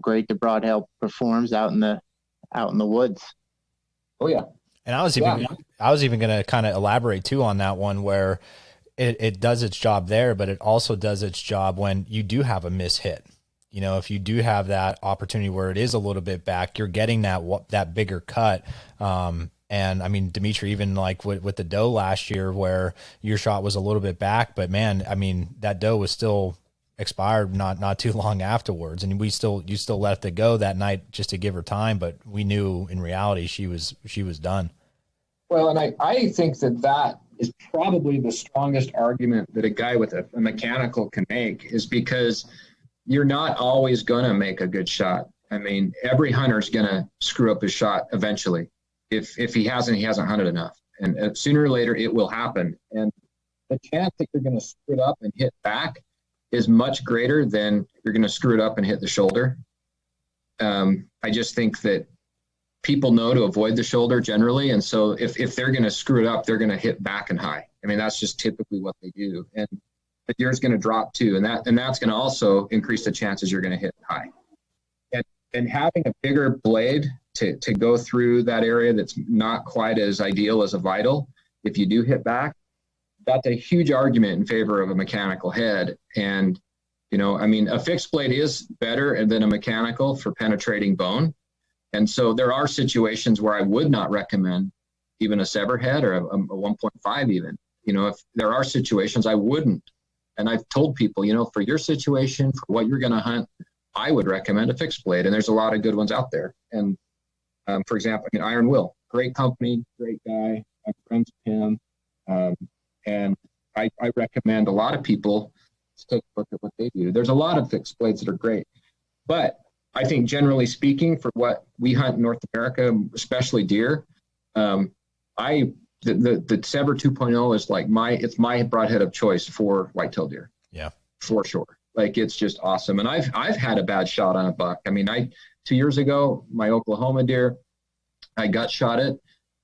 Speaker 3: great the broadhead performs out in the woods.
Speaker 2: Oh yeah.
Speaker 1: And I was even going to kind of elaborate too on that one, where it does its job there, but it also does its job when you do have a miss hit. If you do have that opportunity where it is a little bit back, you're getting that bigger cut. And I mean, Dimitri, even like with the doe last year, where your shot was a little bit back, but man, I mean, that doe was still expired not too long afterwards, and you still let it go that night just to give her time, but we knew in reality she was done.
Speaker 2: Well, and I think that is probably the strongest argument that a guy with a mechanical can make, is because you're not always going to make a good shot. I mean, every hunter's going to screw up his shot eventually. If he hasn't hunted enough. And sooner or later, it will happen. And the chance that you're going to screw it up and hit back is much greater than you're going to screw it up and hit the shoulder. I just think that people know to avoid the shoulder generally. And so if they're going to screw it up, they're going to hit back and high. I mean, that's just typically what they do. And the deer's going to drop too. And that's going to also increase the chances you're going to hit high. And having a bigger blade to go through that area that's not quite as ideal as a vital, if you do hit back, that's a huge argument in favor of a mechanical head. And, a fixed blade is better than a mechanical for penetrating bone. And so there are situations where I would not recommend even a SEVR head or a 1.5 even. If there are situations I wouldn't. And I've told people, for your situation, for what you're going to hunt, I would recommend a fixed blade. And there's a lot of good ones out there. And for example, Iron Will, great company, great guy. I'm friends with him. And I recommend a lot of people to take a look at what they do. There's a lot of fixed blades that are great. But I think generally speaking, for what we hunt in North America, especially deer, the SEVR 2.0 is it's my broadhead of choice for whitetail deer.
Speaker 1: Yeah,
Speaker 2: for sure. It's just awesome. And I've had a bad shot on a buck. 2 years ago, my Oklahoma deer, I gut shot it.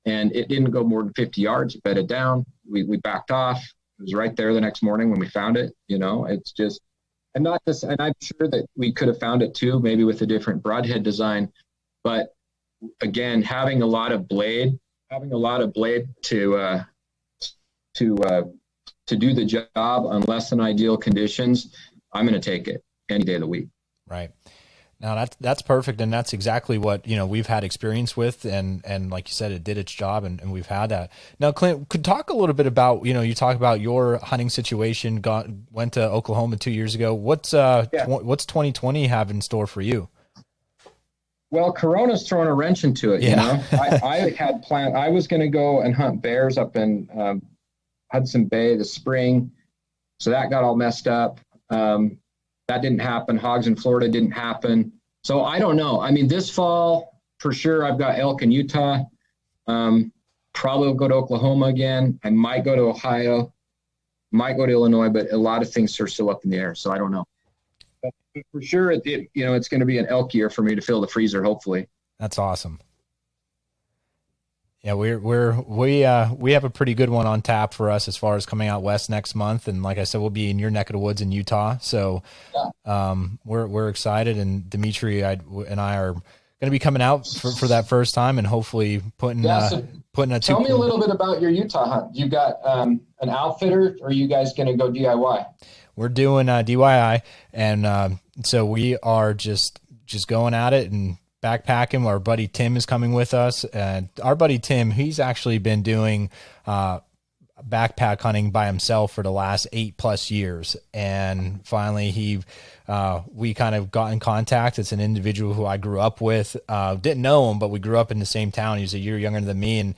Speaker 2: and it didn't go more than 50 yards. It bedded down. We backed off. It was right there the next morning when we found it. It's just, and not just, and I'm sure that we could have found it too, maybe with a different broadhead design. But again, having a lot of blade to do the job on less than ideal conditions, I'm going to take it any day of the week.
Speaker 1: Right. Now that's perfect. And that's exactly what, we've had experience with. And like you said, it did its job and we've had that. Now, Clint, could talk a little bit about, you talk about your hunting situation, went to Oklahoma 2 years ago. What's 2020 have in store for you?
Speaker 2: Well, Corona's throwing a wrench into it. I had planned, I was going to go and hunt bears up in Hudson Bay this spring. So that got all messed up. That didn't happen. Hogs in Florida didn't happen. So I don't know. I mean, this fall, for sure, I've got elk in Utah. Probably will go to Oklahoma again. I might go to Ohio, might go to Illinois, but a lot of things are still up in the air. So I don't know. But for sure, it's going to be an elk year for me to fill the freezer, hopefully.
Speaker 1: That's awesome. Yeah, we have a pretty good one on tap for us as far as coming out west next month, and like I said, we'll be in your neck of the woods in Utah. So, we're excited, and Dimitri and I are going to be coming out for that first time, and hopefully putting a. Tell
Speaker 2: me a little bit about your Utah hunt. You got an outfitter, or are you guys going to go DIY?
Speaker 1: We're doing DIY, and so we are just going at it and backpacking. Our buddy Tim is coming with us, and our buddy Tim, he's actually been doing backpack hunting by himself for the last 8+ years. And finally we kind of got in contact. It's an individual who I grew up with, didn't know him, but we grew up in the same town. He's a year younger than me, and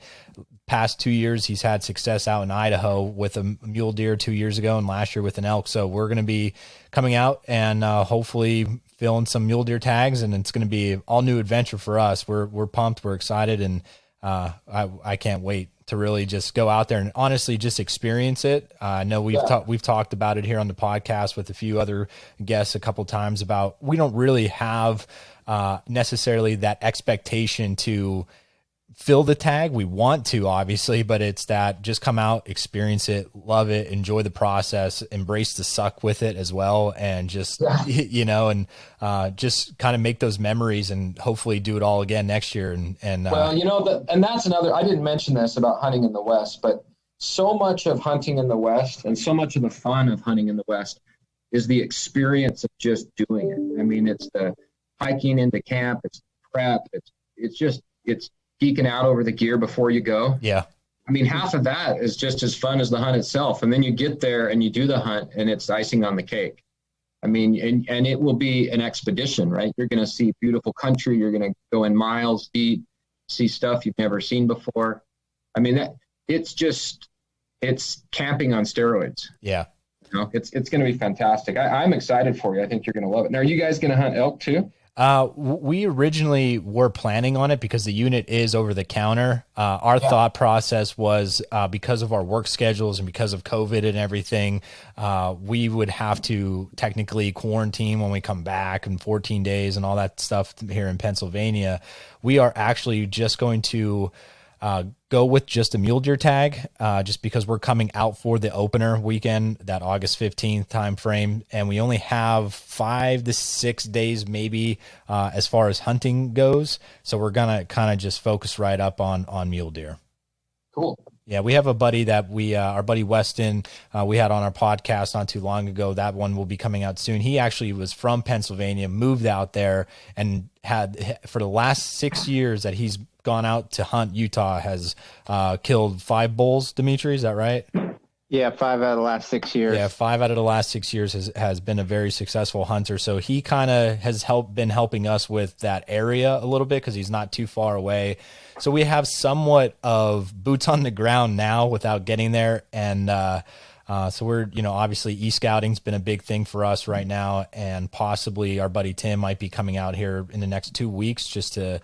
Speaker 1: past 2 years he's had success out in Idaho with a mule deer 2 years ago, and last year with an elk. So we're going to be coming out and hopefully filling some mule deer tags, and it's going to be all new adventure for us. We're pumped, we're excited, and I can't wait to really just go out there and honestly just experience it. I know we've talked about it here on the podcast with a few other guests a couple times about, we don't really have necessarily that expectation to fill the tag. We want to, obviously, but it's that just come out, experience it, love it, enjoy the process, embrace the suck with it as well. And just, just kind of make those memories and hopefully do it all again next year. And
Speaker 2: that's another, I didn't mention this about hunting in the West, but so much of hunting in the West and so much of the fun of hunting in the West is the experience of just doing it. I mean, it's the hiking into camp, it's prep, it's geeking out over the gear before you go.
Speaker 1: Yeah.
Speaker 2: I mean, half of that is just as fun as the hunt itself. And then you get there and you do the hunt and it's icing on the cake. I mean, and it will be an expedition, right? You're going to see beautiful country. You're going to go in miles deep, see stuff you've never seen before. I mean, it's camping on steroids.
Speaker 1: Yeah.
Speaker 2: It's going to be fantastic. I'm excited for you. I think you're going to love it. Now, are you guys going to hunt elk too?
Speaker 1: We originally were planning on it because the unit is over the counter. Our thought process was, because of our work schedules and because of COVID and everything, we would have to technically quarantine when we come back in 14 days and all that stuff here in Pennsylvania. We are actually just going to go with just a mule deer tag, just because we're coming out for the opener weekend, that August 15th time frame, and we only have 5 to 6 days maybe as far as hunting goes. So we're gonna kind of just focus right up on mule deer.
Speaker 2: Cool.
Speaker 1: Yeah, we have a buddy that our buddy Weston, we had on our podcast not too long ago. That one will be coming out soon. He actually was from Pennsylvania, moved out there, and had, for the last 6 years that he's gone out to hunt Utah, has killed 5 bulls. Dimitri, is that right?
Speaker 3: Yeah, 5 out of the last 6 years.
Speaker 1: Yeah, 5 out of the last 6 years has been a very successful hunter. So he kind of has been helping us with that area a little bit because he's not too far away. So we have somewhat of boots on the ground now without getting there. And So we're, obviously e-scouting's been a big thing for us right now, and possibly our buddy Tim might be coming out here in the next 2 weeks just to,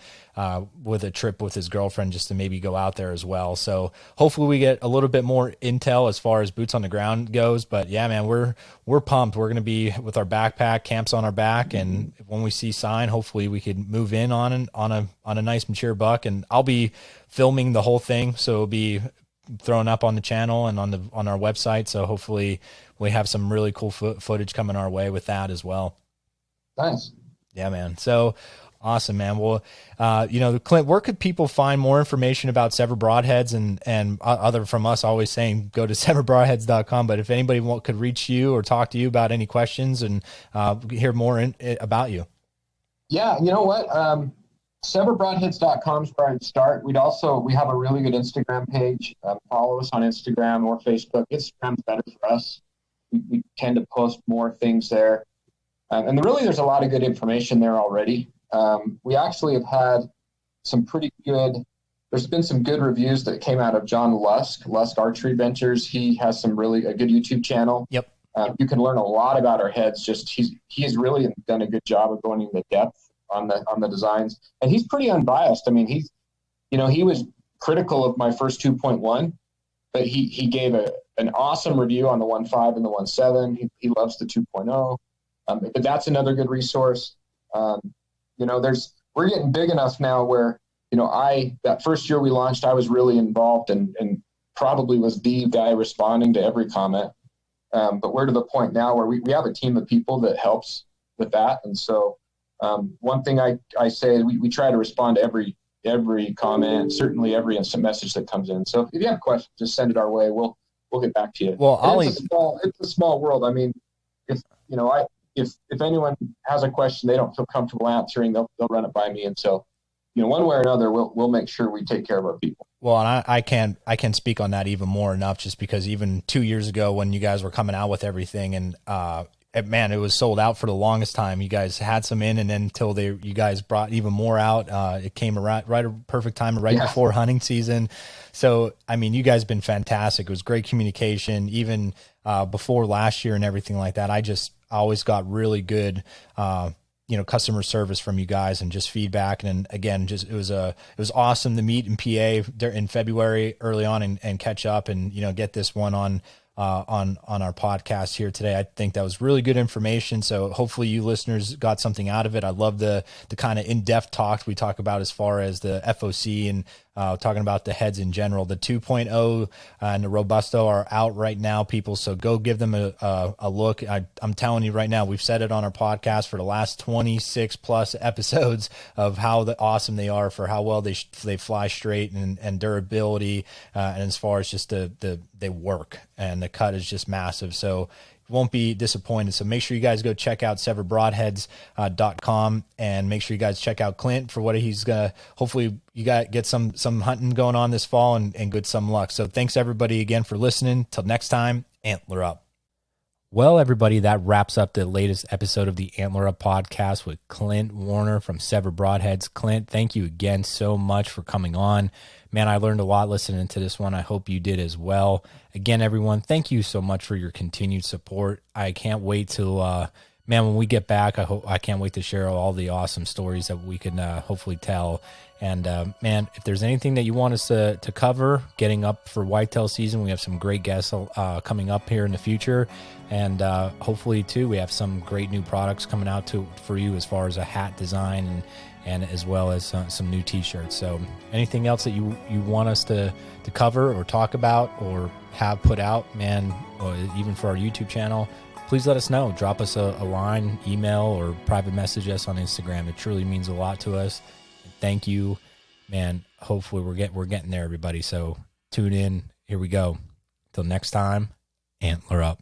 Speaker 1: with a trip with his girlfriend, just to maybe go out there as well. So hopefully we get a little bit more intel as far as boots on the ground goes. But yeah, man, we're pumped. We're going to be with our backpack, camps on our back, and when we see sign, hopefully we could move in on a nice mature buck. And I'll be filming the whole thing, so it'll be thrown up on the channel and on our website. So hopefully we have some really cool footage coming our way with that as well.
Speaker 2: Nice.
Speaker 1: Yeah, man. So awesome, man. Well, Clint, where could people find more information about SEVR Broadheads and other from us always saying go to SEVRBroadheads.com. But if anybody could reach you or talk to you about any questions and hear more about you.
Speaker 2: Yeah. You know what? SEVRBroadheads.com is where I'd start. We have a really good Instagram page. Follow us on Instagram or Facebook. Instagram's better for us. We tend to post more things there. And there's a lot of good information there already. We actually have had there's been some good reviews that came out of John Lusk Archery Ventures. He has a good YouTube channel.
Speaker 1: Yep.
Speaker 2: You can learn a lot about our heads. He has really done a good job of going into depth on the designs, and he's pretty unbiased. I mean, he was critical of my first 2.1, but he gave an awesome review on the 1.5 and the 1.7. He loves the 2.0. But that's another good resource. We're getting big enough now where, that first year we launched, I was really involved and probably was the guy responding to every comment. But we're to the point now where we have a team of people that helps with that. And so one thing I say is we try to respond to every comment, certainly every instant message that comes in. So if you have questions, just send it our way. We'll get back to you.
Speaker 1: Well,
Speaker 2: it's a small world. I mean, if anyone has a question they don't feel comfortable answering, they'll run it by me. And so, one way or another, we'll make sure we take care of our people.
Speaker 1: Well, and I can speak on that even more enough, just because even 2 years ago when you guys were coming out with everything, and it was sold out for the longest time. You guys had some in, and then until you guys brought even more out, it came right at perfect time, before hunting season. So, I mean, you guys have been fantastic. It was great communication, even before last year and everything like that. I always got really good, customer service from you guys and just feedback. And again, it was awesome to meet in PA in February early on and catch up and, get this one on our podcast here today. I think that was really good information. So hopefully you listeners got something out of it. I love the kind of in-depth talks we talk about as far as the FOC and talking about the heads in general. The 2.0 and the Robusto are out right now, people. So go give them a look. I'm telling you right now, we've said it on our podcast for the last 26 plus episodes of how awesome they are, for how well they fly straight and durability. And as far as just they work, and the cut is just massive. So won't be disappointed. So make sure you guys go check out SEVRBroadheads.com and make sure you guys check out Clint for what he's gonna, hopefully you get some hunting going on this fall and good some luck. So thanks everybody again for listening. Till next time, Antler Up. Well, everybody, that wraps up the latest episode of the Antler Up podcast with Clint Warner from SEVR Broadheads. Clint, thank you again so much for coming on. Man, I learned a lot listening to this one. I hope you did as well. Again, everyone, thank you so much for your continued support. I can't wait till, when we get back, I can't wait to share all the awesome stories that we can hopefully tell. And if there's anything that you want us to cover, getting up for whitetail season, we have some great guests coming up here in the future. And hopefully, too, we have some great new products coming out for you as far as a hat design and as well as some new T-shirts. So anything else that you want us to cover or talk about or have put out, or even for our YouTube channel, please let us know. Drop us a line, email, or private message us on Instagram. It truly means a lot to us. Thank you, man. Hopefully we're getting there, everybody. So tune in. Here we go. Till next time, Antler Up.